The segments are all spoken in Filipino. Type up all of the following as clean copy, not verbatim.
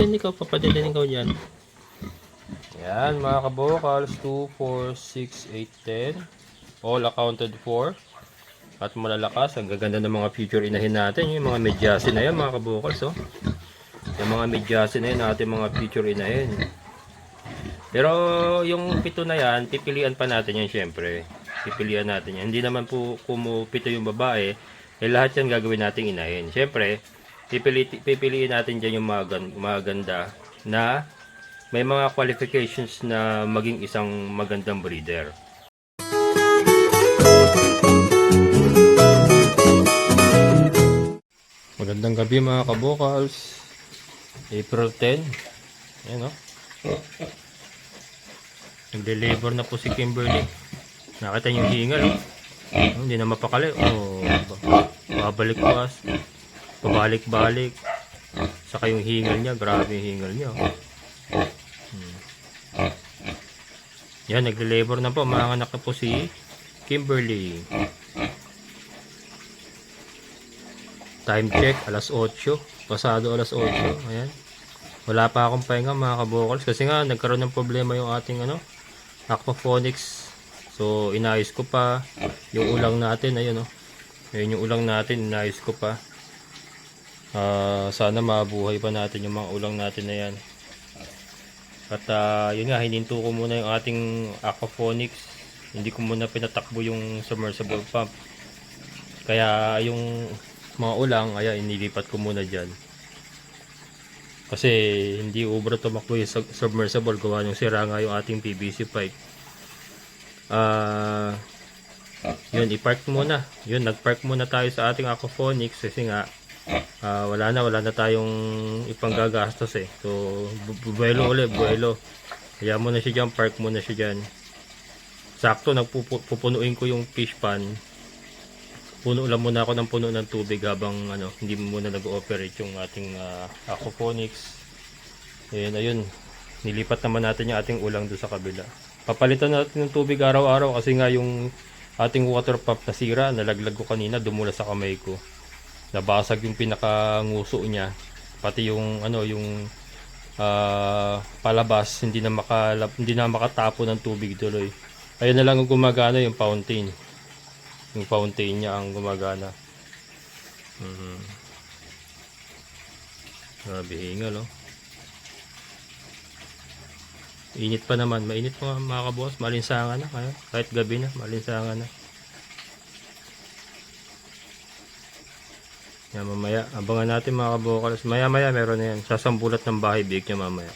Yan ikaw, papadalhin ikaw dyan. Yan mga kabokals, 2, 4, 6, 8, 10. All accounted for. At malalakas, ang gaganda ng mga future inahin natin. Yung mga medyasin na yan mga kabokals. Oh. Yung mga medyasin na yan natin mga future inahin. Pero yung pito na yan, pipilian pa natin yan syempre. Pipilian natin yan. Hindi naman po pito yung babae, lahat yan gagawin natin inahin. Syempre, pipiliin natin dyan yung maganda na may mga qualifications na maging isang magandang breeder. Magandang gabi mga kabokals. April 10. Ayan o. Nag-deliver na po si Kimberly. Nakita niyo yung hingal. Hindi na mapakali. Babalik pas. Pabalik-balik. Saka yung hingal niya. Grabe yung hingal niya. Yan, nag-deliver na po. Mga anak na po si Kimberly. Time check, alas 8. Pasado alas 8. Ayan. Wala pa akong pahinga mga kabokals. Kasi nga, nagkaroon ng problema yung ating aquaponics. So inayos ko pa yung ulang natin. Ayun ayun yung ulang natin, inayos ko pa. Sana mabuhay pa natin yung mga ulang natin na yan. At yun nga, hininto ko muna yung ating aquaponics. Hindi ko muna pinatakbo yung submersible pump. Kaya yung mga ulang, inilipat ko muna dyan. Kasi hindi ubra tumakbo yung submersible. Gawa yung sira nga yung ating PVC pipe. Yun, i-park muna. Yun, nag-park muna tayo sa ating aquaponics. Kasi nga, wala na tayong ipanggagastos eh. So, buwelo ulit, buwelo. Kaya muna siya dyan, park muna siya dyan. Sakto, pupunuin ko yung fish pan. Puno lang muna ako ng puno ng tubig habang hindi muna nag-ooperate yung ating aquaponics. Ayun, nilipat naman natin yung ating ulang doon sa kabila. Papalitan natin ng tubig araw-araw kasi nga yung ating water pump nasira, nalaglag ko kanina, dumula sa kamay ko. Nabasag yung pinakanguso niya. Pati yung palabas, hindi na makatapo ng tubig tuloy. Ayun na lang ang gumagana, yung fountain. Yung fountain niya ang gumagana. Grabe hingal, Init pa naman, mainit pa mga kaboss, malinsangan na kaya kahit gabi na, malinsangan na. Yan, mamaya, abangan natin mga kabokals. Maya meron na yan, sasambulat ng bahay big niya mamaya.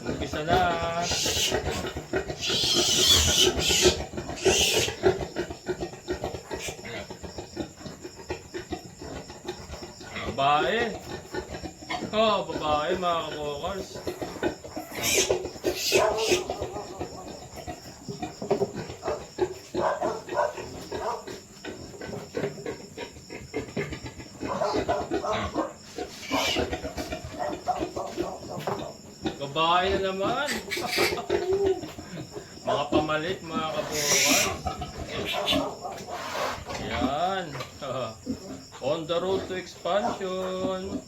Umpisa na. Babae. Babae mga kabokals. Babae na naman. Mga pamalit mga kabokals. Yan. On the road to expansion.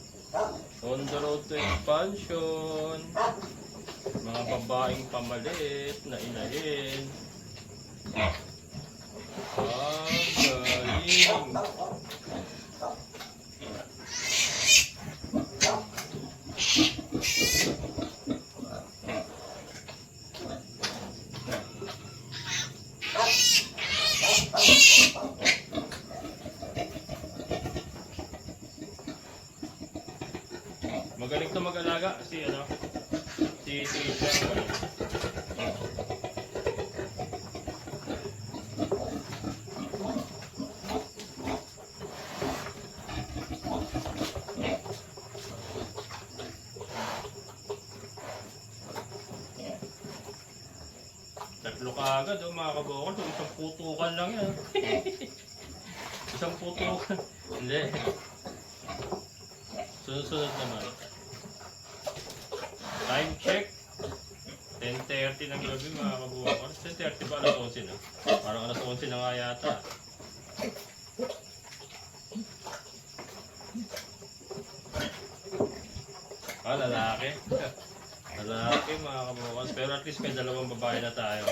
On the road to expansion. Mga babaeng pamalit na inahin. Galing. Magaling to mag-alaga si Trisha. Tatlo ka agad mga kabokal, isang putukan lang yan. Isang putukan. Hindi. Sunod-sunod naman. Time check. 10:30 ng gabi mga kabukas. 10:30 ba? Alas 11 na? Parang alas 11 na nga yata. Lalaki. Lalaki mga kabukas. Pero at least may dalawang babae na tayo.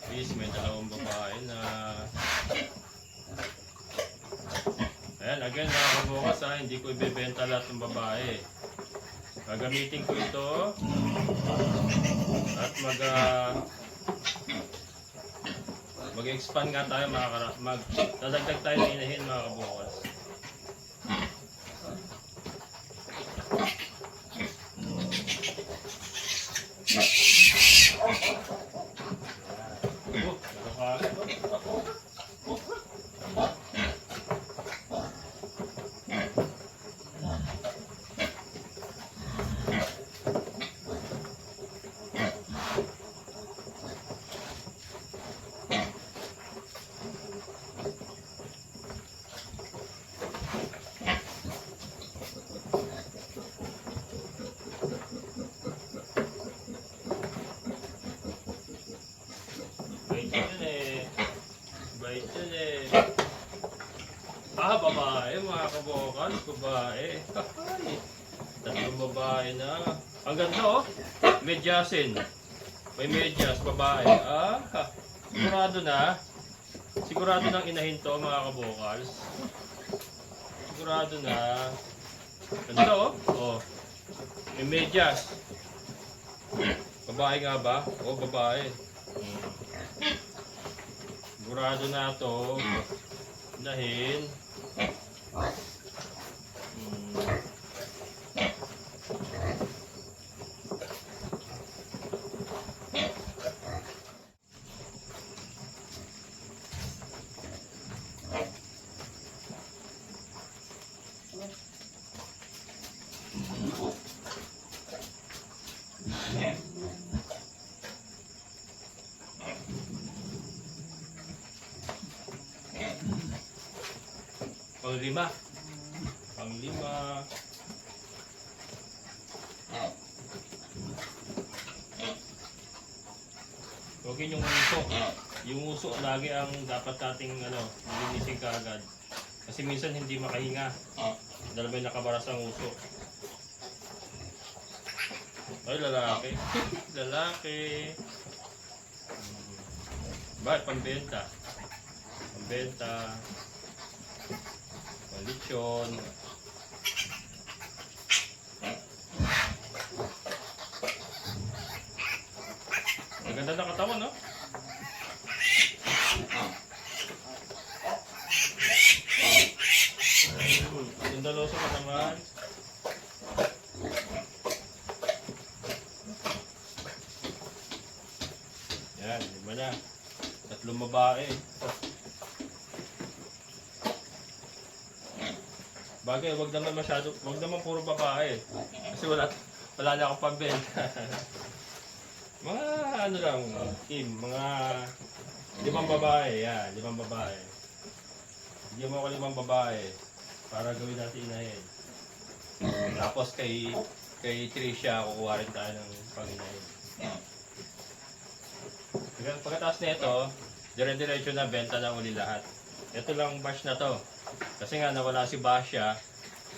At least may dalawang babae na... Ayan, again mga kabukas ha, hindi ko ibebenta lahat ng babae. Gagamitin ko ito at mag-expand nga tayo magdadagdag tayo ng inahin mga kabukas. Babae mga kabukas, babae. Tatlong babae na. Ang ganda oh. Medyasin. May medyas, babae. Sigurado na. Sigurado nang inahin to mga kabukals. Sigurado na. Ganda oh. Oh. May medyas. Babae nga ba? Oh, babae. Sigurado na to. Inahin. Panglima. Okay yung uso. Yung uso lagi ang dapat nating linisin kaagad. Kasi minsan hindi makahinga. Dahil may nakabaras ang uso. Ay, lalaki. Lalaki. Bakit? Pambenta. Pambenta. Lechon. Ang ganda ng katawan, no? Sindaloso pa naman. Yan, lima na. Tatlong babae. Bagay, wag naman puro babae. Kasi wala na akong pambenta. Mga lang, team, mga 5 babae, yan, 5 babae. Bigyan mo ako 5 babae para gawin natin inahin. Tapos kay Tricia, kukuha rin tayo ng pang-inahin. Pagkatapos nito, dire-diretso na benta na uli lahat. Ito lang batch na to. Kasi nga nawala si Basya,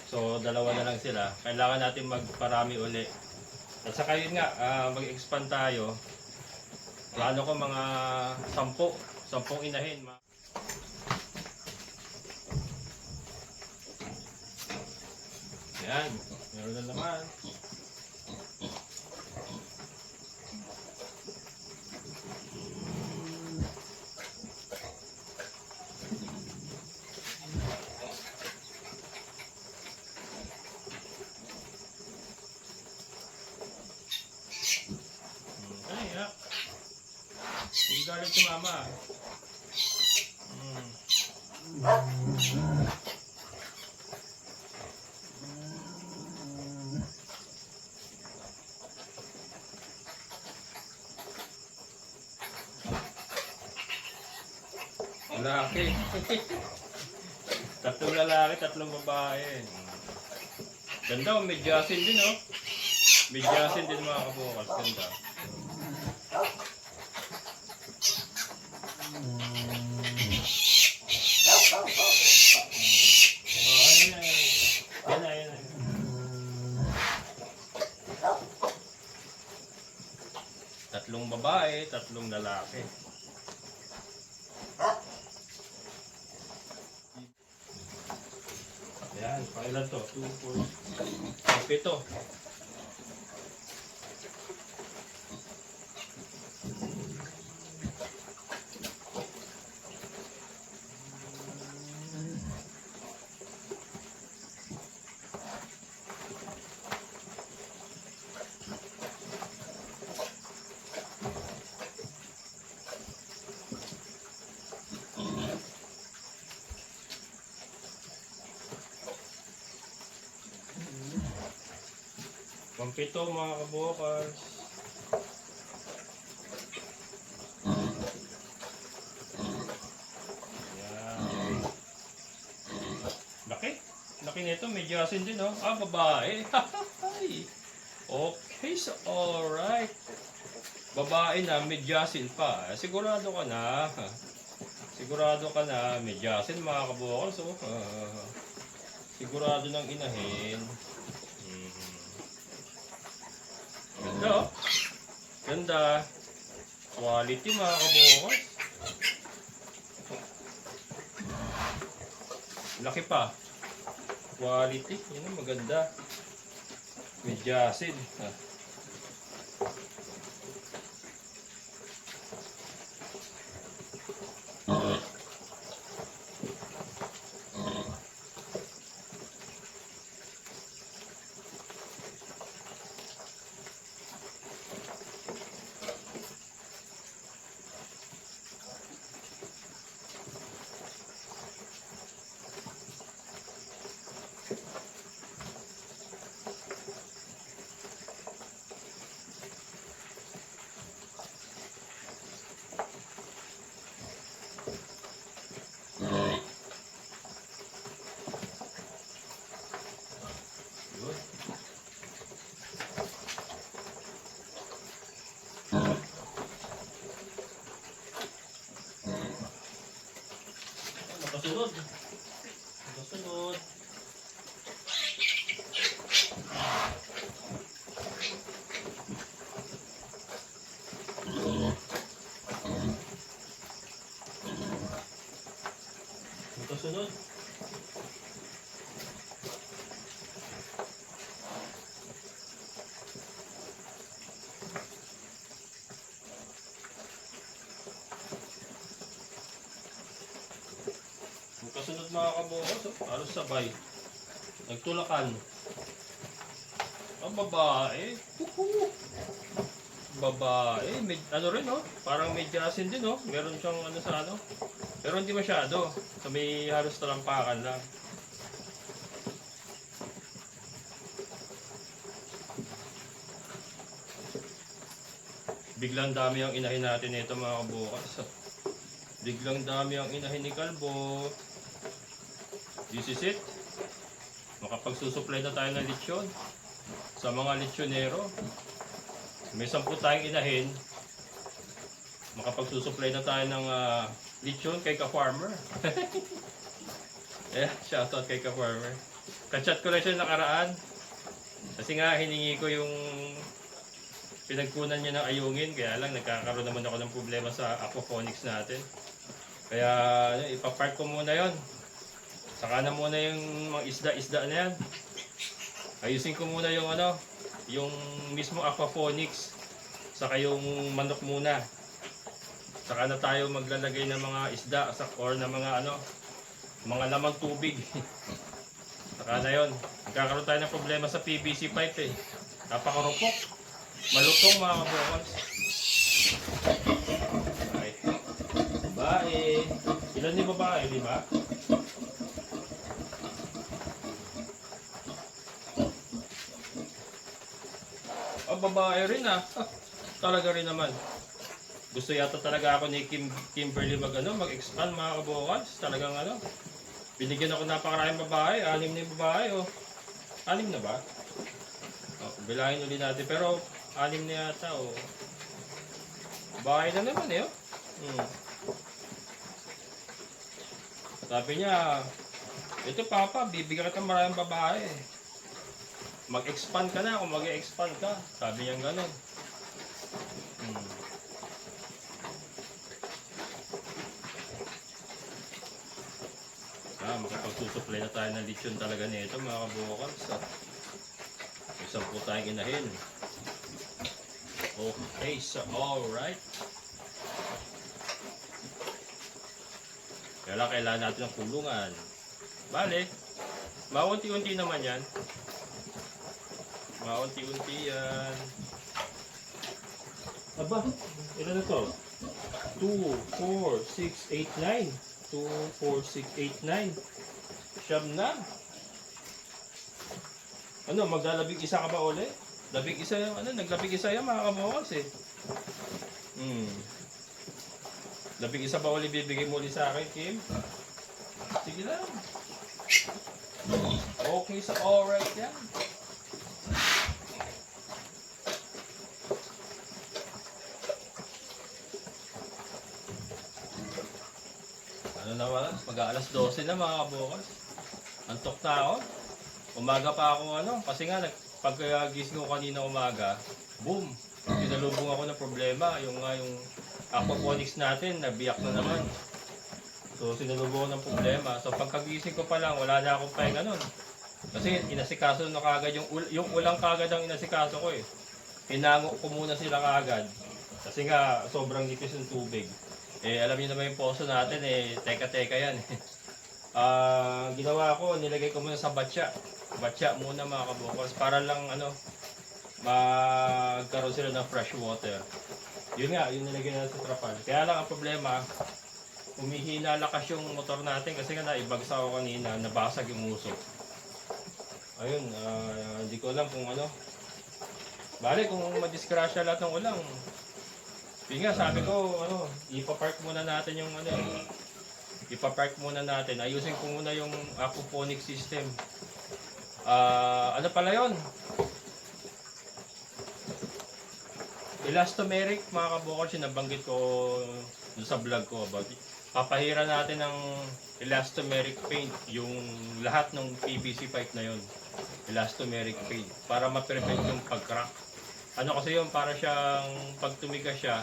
so dalawa na lang sila. Kailangan natin magparami uli. At saka yun nga, mag-expand tayo. Plano ko mga 10 inahin. Yan, meron na naman. Hindi galit si mama. lalaki. Tatlong lalaki, tatlong babae. Ganda, may jasin din, oh. May jasin din mga kabukas. Ganda. Ayan. Tatlong babae, tatlong lalaki. Ayan, pakailan to? 2, 4, 7. Pampito mga kabukas. Yan. Laki. Laki nito. Medyo asin din, oh. Ah, babae. Okay, so alright. Babae na, medyo asin pa. Sigurado ka na. Sigurado ka na, medyo asin mga kabukas. So, sigurado ng inahin. Ganda, oh. Ganda. Quality mga kabukas. Laki pa. Quality. Yun ang maganda. Medyo acid. Sunod. Sunod. Ito sunod. Kasunod mga kabukas, halos sabay. Nagtulakan. Ang babae. Babae. Ano rin, oh. Parang may jasin din, oh. Meron siyang ano sa ano. Pero hindi masyado. So may halos talampakan lang. Biglang dami ang inahin natin nito mga kabukas. Biglang dami ang inahin ni Kalbo. This is it. Makapagsusupply na tayo ng lechon sa mga lechonero. May 10 tayong inahin. Makapagsusupply na tayo ng lechon kay ka-farmer. Shoutout kay ka-farmer. Kachat ko lang siya nakaraan. Kasi nga hiningi ko yung pinagkunan niya ng ayungin. Kaya lang nagkakaroon naman ako ng problema sa aquaponics natin. Kaya ipapark ko muna yon. Saka na muna yung mga isda-isda na yan. Ayusin ko muna yung ano, yung mismo aquaponics. Saka yung manok muna. Saka na tayo maglalagay ng mga isda or ng mga ano, mga lamang tubig. Saka na yon. Nagkakaroon tayo ng problema sa PVC pipe eh. Napakarupok. Malutong mga kabukas. Okay. Bye. Ilan ni babae, di ba? Babae rin ah. Talaga rin naman. Gusto yata talaga ako ni Kimberly mag-expand mga kabokals. Talagang binigyan ako napakaraming babae. 6 na yung babae, oh. 6 na ba? Oh, bilangin ulit natin. Pero 6 na yata, oh. Babae na naman, eh, oh. Sabi niya, ito papa, bibigyan kita maraming babae. Mag-expand ka na kung mag-expand ka. Sabi niya gano'n. Makapagsusupply na tayo ng lechon talaga nito mga kabukals. Isang po tayong inahin. Okay, so alright. Kailangan natin ng kulungan. Bale, maunti-unti naman yan. Maunti-unti yan. Aba, ilan na to? 2, 4, 6, 8, 9. 2, 4, 6, 8, 9. Siyam na. Maglalabing isa ka ba uli? Labing isa yung naglabing isa yan mga kabukals eh. Labing isa ba uli bibigay mo ulit sa akin, Kim? Sige lang. Okay, so alright yan. Naman, mag-aalas 12 na mga kabukals. Antok na ako. Umaga pa ako kasi nga pagkagising ko kanina umaga, boom! Sinalubong ako ng problema. Yung aquaponics natin, nabiyak na naman. So sinalubong ako ng problema. So pagkagising ko pa lang, wala na akong pahinga nun. Kasi inasikaso na kagad yung ulang kagad ang inasikaso ko eh. Hinango ko muna sila kagad. Kasi nga sobrang nipis ng tubig. Alam niyo naman yung poso natin teka-teka yan. Ginawa ko, nilagay ko muna sa batya. Batya muna mga kabukals para lang magkaroon sila ng fresh water. Yun nga, yun nilagay na sa trapal. Kaya lang ang problema, humihina lakas yung motor natin kasi nga naibagsak ako kanina, nabasag yung usok. Ayun, hindi ko alam kung bale kung madiskrasya lahat ng ulang. Yun nga, sabi ko, ipapark muna natin yung ipapark muna natin. Ayusin ko muna yung aquaponic system. Ano pala yun? Elastomeric, mga kabukals, nabanggit ko doon sa vlog ko about it. Papahira natin ng elastomeric paint, yung lahat ng PVC pipe na yun. Elastomeric paint, para ma-prevent yung pag-crack. Kasi yun, para siyang, pag tumigas siya,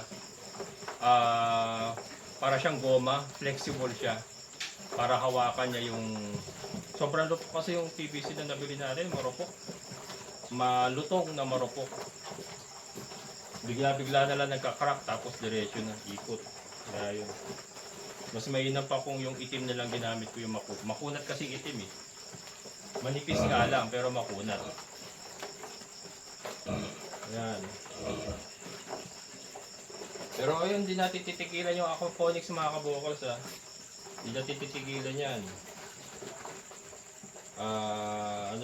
para siyang goma, flexible siya. Para hawakan niya yung, sobrang lupok kasi yung PVC na nabili natin, marupok. Malutong na marupok. Bigla-bigla na lang nagka-crack, tapos diretso na, ikot. Kaya yun. Mas mainam pa kung yung itim na lang ginamit ko yung makunat kasi itim eh. Manipis nga lang, pero makunat. Ayan. Pero ayun, di natin titigilan yung aquaponics mga kabukals ha. Di natin titigilan yan.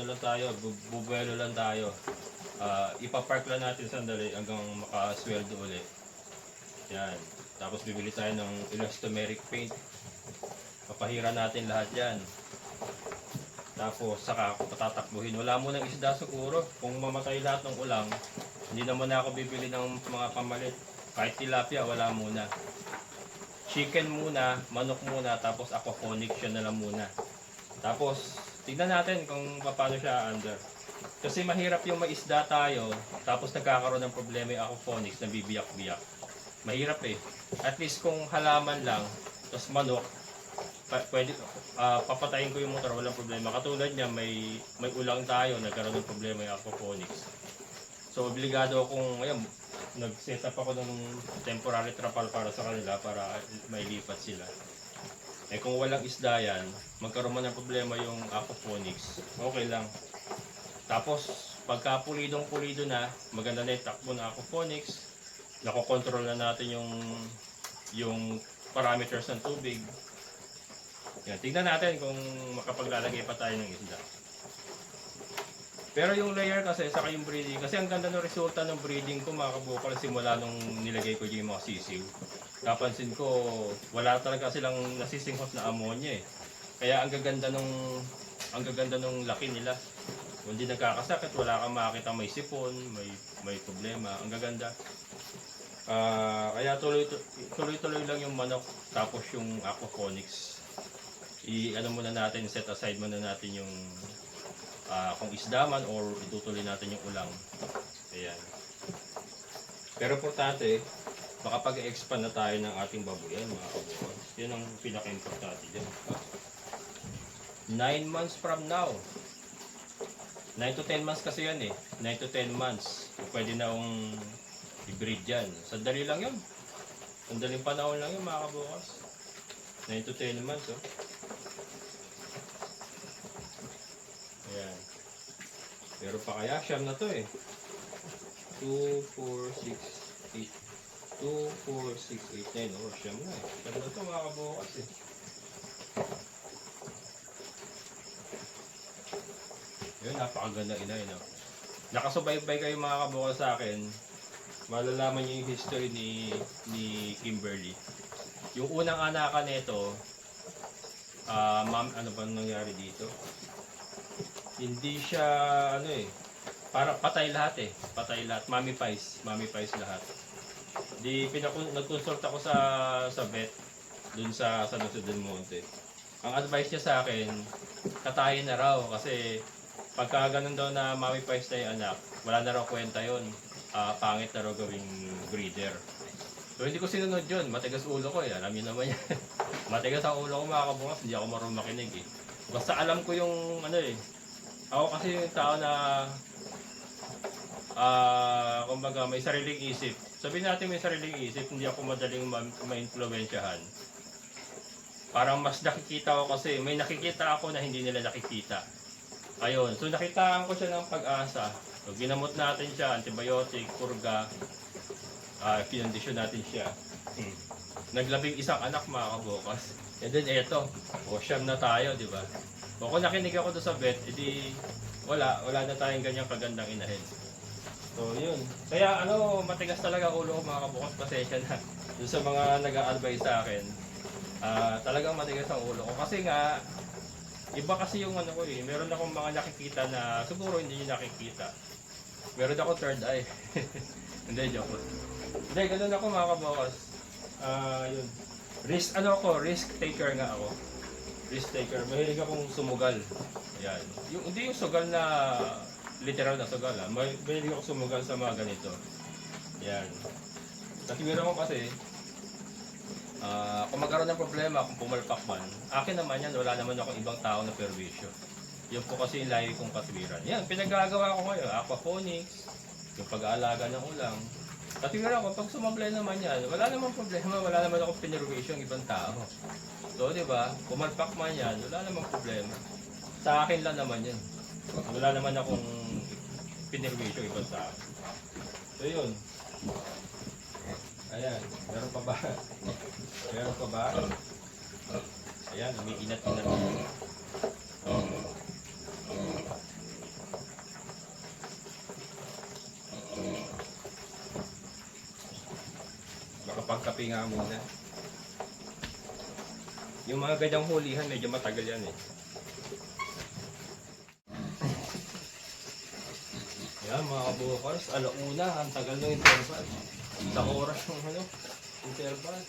Lang tayo, bubuelo lang tayo. Ipapark lang natin sandali hanggang makasweldo ulit. Yan. Tapos bibili tayo ng elastomeric paint. Papahira natin lahat yan. Tapos saka ako patatakbuhin. Wala mo ng isda siguro. Kung mamatay lahat ng ulang, hindi naman ako bibili ng mga pamalit. Kahit tilapia, wala muna. Chicken muna, manok muna, tapos aquaponics siya na lang muna. Tapos, tignan natin kung paano siya under. Kasi mahirap yung maisda tayo, tapos nagkakaroon ng problema yung aquaponics na bibiyak-biyak. Mahirap eh. At least kung halaman lang, tapos manok, pwede, papatayin ko yung motor, walang problema. Katulad niya, may ulang tayo, nagkaroon ng problema yung aquaponics. So, obligado akong, nag-set up ako ng temporary trapal para sa kanila para mailipat sila. Kung walang isda yan, magkaroon man ng problema yung aquaponics, okay lang. Tapos, pagka pulidong-pulido na, maganda na yung takbo ng aquaponics, nakokontrol na natin yung parameters ng tubig. Yan, tignan natin kung makapaglalagay pa tayo ng isda. Pero yung layer kasi, saka yung breeding, kasi ang ganda ng resulta ng breeding ko mga kabukal simula nung nilagay ko yung mga sisiw. Napansin ko, wala talaga silang nasisinghot na ammonia eh. Kaya ang gaganda nung laki nila. Hindi nagkakasakit, wala kang makakita may sipon, may problema. Ang gaganda. Kaya tuloy-tuloy lang yung manok, tapos yung aquaponics. I-ano muna natin, set aside muna natin yung kung isda man or itutuloy natin yung ulang. Ayan. Pero importante, makapag-expand na tayo ng ating baboyan mga kabukan. Yan ang pinaka-importante dyan. 9 months from now. 9 to 10 months kasi yan eh. 9 to 10 months. Pwede na akong i-breed dyan. Sandali lang yun. Sandaling panahon lang yun mga kabukas. 9 to 10 months oh. Ayan. Pero pa kaya siyam na to eh. 2, 4, 6, 8. 2, 4, 6, 8, 9. Oh, siyam na eh. Siyam na to mga kabukas eh. Yun, napakaganda ina no? Nakasubaybay kayo mga kabukas sa akin. Malalaman niyo yung history ni Kimberly. Yung unang anakan nito, ma'am, ano ba nangyari dito? Hindi siya, ano eh, para patay lahat eh. Patay lahat. Mami pies lahat. Nag-consult ako sa vet, dun sa San Jose del Monte. Ang advice niya sa akin, katayin na raw kasi pagka ganun daw na mami pies na yung anak, wala na raw kwenta yun. Pangit na raw gawing breeder. So hindi ko sinunod yun, matigas ulo ko eh, alam niyo naman yan. Matigas ang ulo ko mga kabungas, hindi ako marunong makinig eh. Basta alam ko yung ano eh, ako kasi yung tao na kumbaga may sariling isip. Sabihin natin may sariling isip, hindi ako madaling ma-influensyahan. Parang mas nakikita ko kasi, may nakikita ako na hindi nila nakikita. Ayun, so nakitaan ko siya ng pag-asa. So, ginamot natin siya, antibiotic, purga, pinondisyon natin siya. Naglabing isang anak mga kabukas. And then eto, siyam na tayo, di ba? O kung nakinig ako doon sa vet, edi wala na tayong ganyang kagandang inahin. So yun. Kaya matigas talaga ulo ko mga kabukas, pasensya na. Doon sa mga nag-a-advise sa akin, talagang matigas ang ulo ko. Kasi nga, iba kasi yung ano ko eh, meron akong mga nakikita na siguro hindi nyo nakikita. Meron ako third eye. Hindi, joke. Hindi, ganun ako mga kabukas. Yun. Risk taker nga ako. Risk taker. Mahilig akong sumugal. Ayan. Hindi yung sugal na literal na sugal. Mahilig akong sumugal sa mga ganito. Ayan. Natimira ko kasi, kung magkaroon ng problema, kung pumalpak man, akin naman yan, wala naman akong ibang tao na perwisyo. Yun po kasi yung lahi kong katwiran. Yan, pinagagawa ko ngayon, aquaponics, yung pag-aalaga ng ulang. Katwiran ko, pag sumablay naman yan, wala namang problema, wala naman akong pinirwisyo ng ibang tao. So, di ba, pumalpak man yan, wala namang problema. Sa akin lang naman yan. Wala naman akong pinirwisyo ng ibang tao. So, yun. Ayan, meron pa ba? Meron pa ba? Ayan, umiinat-inat. Baka pagkape nga muna. Yung mga ganyang hulihan, medyo matagal yan eh. Ayan mga kabukals, alauna, ang tagal ng interval. Isang oras yung interval.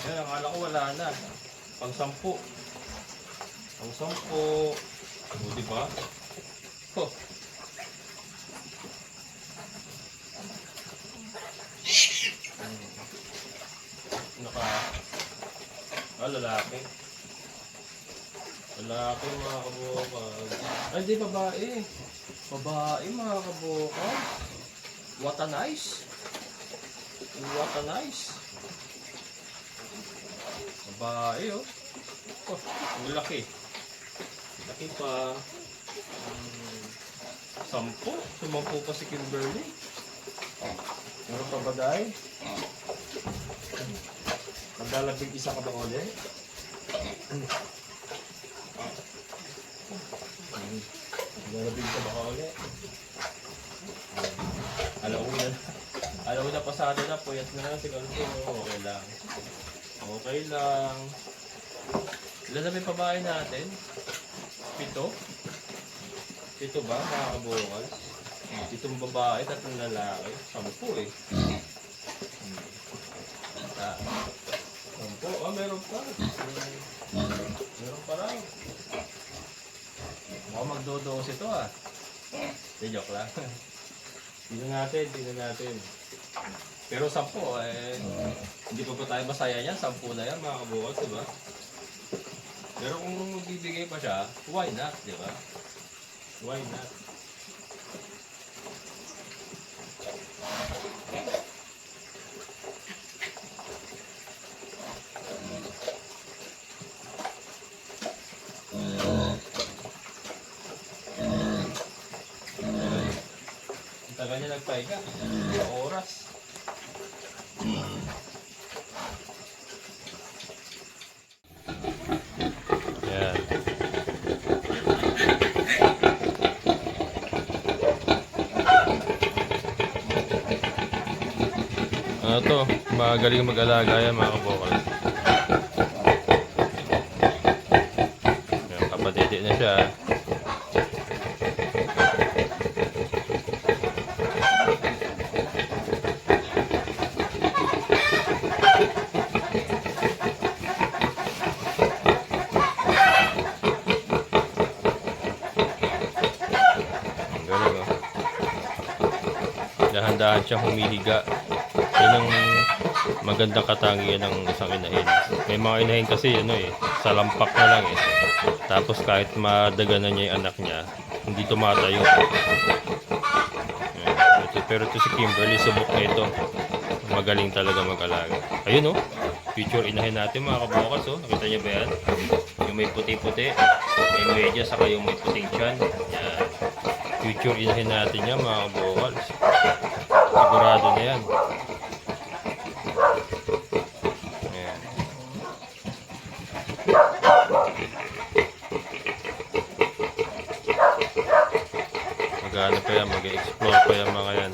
Ayan, akala ko wala na. Pang-10. Pang-10. O, diba? Oh. Lalaki. Lalaki mga kabukal. Ay, di babae. Babae mga kabukal. What a nice. What a nice. Babae oh. Oh, ang laki. Laki pa. 10. 10 pa si Kimberly. Meron pa ba dahil? Maglalabig isa ka ba ulit? Maglalabig ka ba ulit? Alauna pasado na, puyat na lang siguro. Okay lang. Okay lang. Ilan na may pabahay natin? 7? 7 ba, mga kabukal? 7 babae, 3 lalaki. 10 eh. 10? Ah, meron pa. Meron pa raw. Mukhang magdodos ito ah. Di joke lang. Tingnan natin. Pero 10 hindi pa tayo masaya niyan. 10 na yan, mga kabukal, diba? Pero kung magbibigay pa siya, why not, diba? Why not? Tagal niya nagpahinga. Oras. Yan. Ano to? Magaling mag-alaga yan, mga kabukal. Yan, kapatidi na siya. Dahan-dahan siyang humihiga. Yan ang magandang katangian ng isang inahin. May mga inahin kasi salampak na lang eh. Tapos kahit madaganan niya yung anak niya, hindi tumatayo. Pero ito si Kimberly, subok na ito. Magaling talaga mag-alaga. Ayun future inahin natin, mga kabukas. Nakita niyo ba yan? Yung may puti-puti, may medya, saka yung may puting tiyan. Yan. Future inahin natin yan, mga kabukas. Sigurado na yan. Ayan. Mag-ano pa yan, mag-explore pa yan mga yan.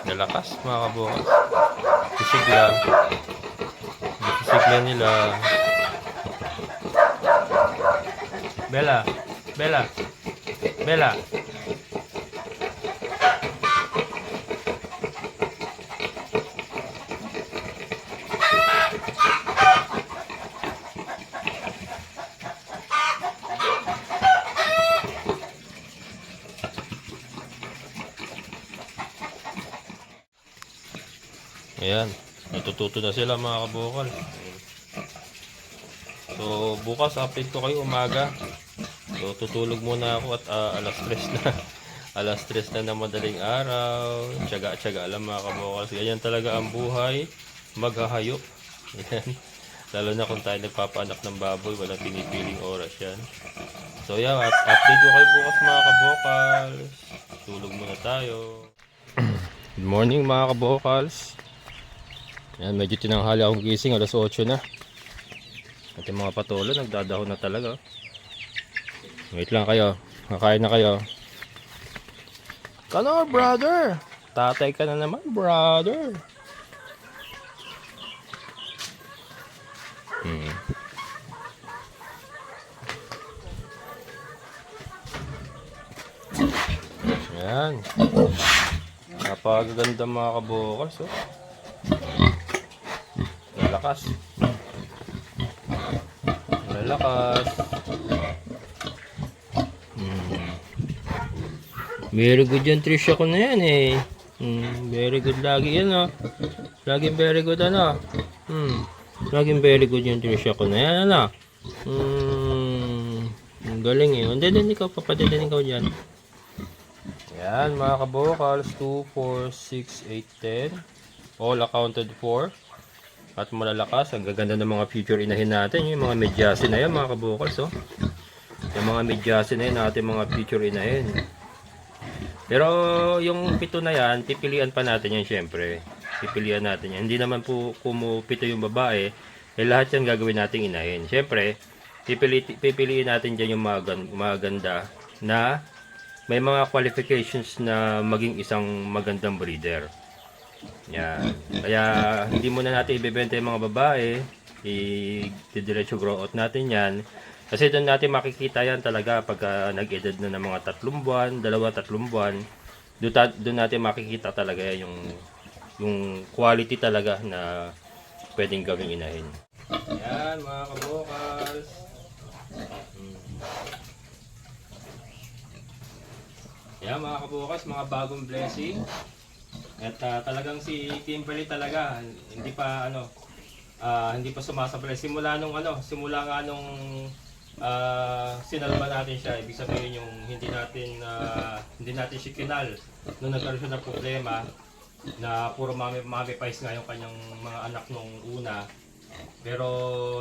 Nalakas mga kabukas. Pisigla nila. Bella. Ayan, natututo na sila, mga kabukal. So bukas update ko kayo umaga. So tutulog muna ako at alas 3 na. Alas 3 na madaling araw. Tiyaga-tiyaga lang, mga kabukal. Ganyan talaga ang buhay. Maghahayop. Ayan. Lalo na kung tayo nagpapaanak ng baboy, walang pinipiling oras yan. So yan, update ko kayo bukas, mga kabukal. Tulog muna tayo. Good morning, mga kabukals. Yan, medyo tinanghali akong gising, alas 8 na. At yung mga patulo, nagdadahon na talaga. Wait lang kayo, kakain na kayo. Kano, brother? Tatay ka na naman, brother. Yan. Napakaganda, mga kabukals, Lalakas. Very good yan, Trisha ko na yan eh. Very good lagi yan Laging very good Laging very good yung Trisha ko na yan Galing eh. Hindi ikaw, papadilan ikaw dyan. Yan mga kabokals, 2, 4, 6, 8, 10. All accounted for. At malalakas, ang gaganda ng mga future inahin natin. Yung mga medyasin na yan mga kabokals. Oh. Yung mga medyasin na yan natin mga future inahin. Pero yung pito na yan, pipilian pa natin yan syempre. Pipilian natin yan. Hindi naman po kumupito yung babae. Eh lahat yan gagawin natin inahin. Syempre, pipiliin natin dyan yung maganda na may mga qualifications na maging isang magandang breeder. Yan. Kaya hindi muna natin ibebenta yung mga babae, i-diretso grow out natin yan. Kasi doon natin makikita yan talaga pagka nag-edad na ng mga 3 buwan, 2-3 buwan. Doon natin makikita talaga yung quality talaga na pwedeng gawing inahin. Yan mga kabokals. Yan mga kabukas, mga bagong blessing. At talagang si Kimberly talaga hindi pa sumasabay simula nga nung sinalba natin siya. Ibig sabihin yung hindi natin siya kinal nung nagkaroon siya ng problema na puro mami pies nga yung kanyang mga anak nung una. Pero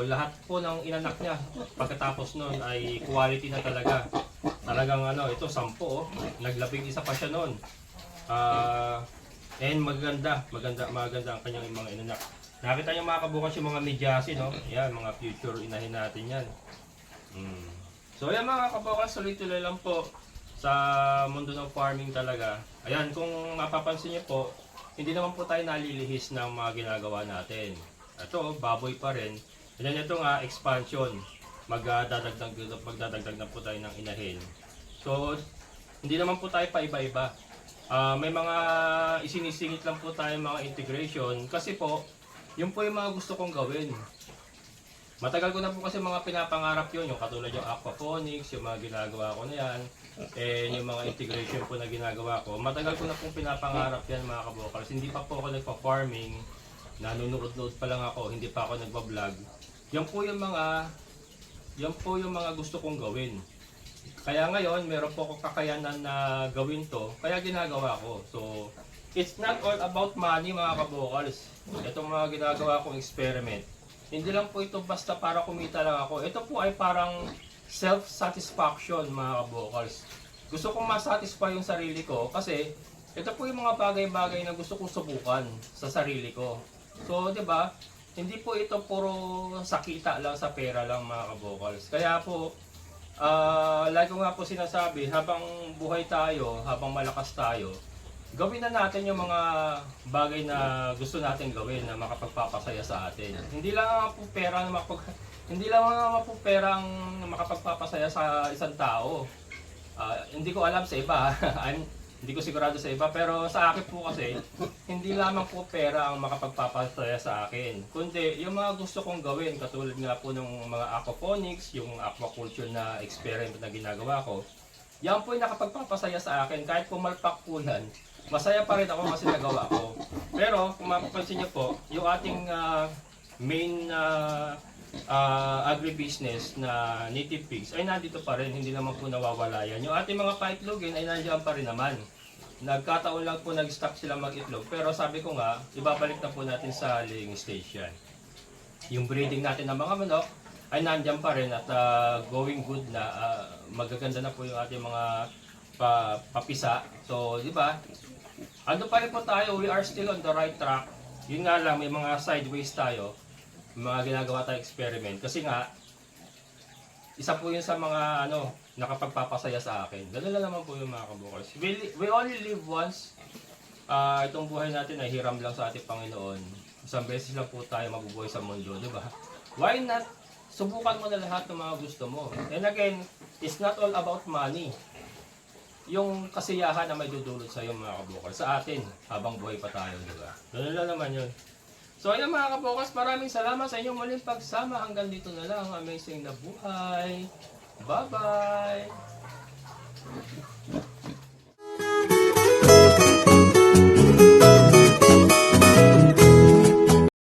lahat po ng inanak niya pagkatapos nun ay quality na talaga. Talagang ito 10 oh. Naglabing isa pa siya noon. And maganda ang kanyang mga inanak. Nakita niyo mga kabukas yung mga medyasin, no? Yan, mga future inahin natin yan. So yan mga kabukas, tuloy-tuloy lang po sa mundo ng farming talaga. Ayan, kung mapapansin niyo po, hindi naman po tayo nalilihis ng mga ginagawa natin. Ito, baboy pa rin. And ito nga, expansion. Magdadagdag na po tayo ng inahin. So, hindi naman po tayo pa iba-iba. May mga isinisingit lang po tayo mga integration. Kasi po, yun po yung mga gusto kong gawin. Matagal ko na po kasi mga pinapangarap yun. Yung katulad yung aquaponics, yung mga ginagawa ko na yan. And yung mga integration po na ginagawa ko. Matagal ko na pong pinapangarap yan mga kabokals. Hindi pa po ako nagpa-farming. Nanonood-nood pa lang ako. Hindi pa ako nagba-vlog. Yan po yung mga gusto kong gawin. Kaya ngayon, meron po akong kakayanan na gawin to, kaya ginagawa ko. So, it's not all about money mga kabokals. Itong mga ginagawa kong experiment. Hindi lang po ito basta para kumita lang ako. Ito po ay parang self-satisfaction mga kabokals. Gusto kong masatisfy yung sarili ko kasi ito po yung mga bagay-bagay na gusto kong subukan sa sarili ko. So, di ba? Hindi po ito puro sakita lang sa pera lang mga kabokals. Kaya po, lagi ko nga po sinasabi, habang buhay tayo, habang malakas tayo, gawin na natin yung mga bagay na gusto natin gawin na makapagpapasaya sa atin. Hindi lang po pera na makapagpapasaya sa isang tao. Hindi ko alam sa iba. Hindi ko sigurado sa iba, pero sa akin po kasi, hindi lamang po pera ang makapagpapasaya sa akin. Kundi, yung mga gusto kong gawin, katulad nga po ng mga aquaponics, yung aquaculture na experiment na ginagawa ko, yan po yung nakapagpapasaya sa akin. Kahit pumalpak po yan, masaya pa rin ako kasi nagawa ko. Pero, kung mapapansin niyo po, yung ating main agribusiness na native pigs ay nandito pa rin, hindi naman po nawawala yan. Yung ating mga paitlogin ay nandiyan pa rin naman. Nagkataon lang po nag-stop sila mag-itlog, pero sabi ko nga, ibabalik na po natin sa laying station. Yung breeding natin ng mga manok ay nandiyan pa rin at going good na, magaganda na po yung ating mga papisa. So, di ba? Ando pa rin po tayo, we are still on the right track. Yun nga lang, may mga sideways tayo. Mga ginagawa tayong experiment kasi nga isa po yun sa mga nakapagpapasaya sa akin. Ganun lang naman po yung mga kabukals. We only live once. Itong buhay natin ay hiram lang sa ating Panginoon. Isang beses lang po tayo mabubuhay sa mundo, di ba? Why not subukan mo na lahat ng mga gusto mo? And again, it's not all about money. Yung kasiyahan na may dudulot sa iyo mga kabukals sa atin habang buhay pa tayo, di ba? Ganun lang naman yun. So ayun mga kabukas, maraming salamat sa inyong muling pagsama. Hanggang dito na lang ang amazing na buhay. Bye-bye!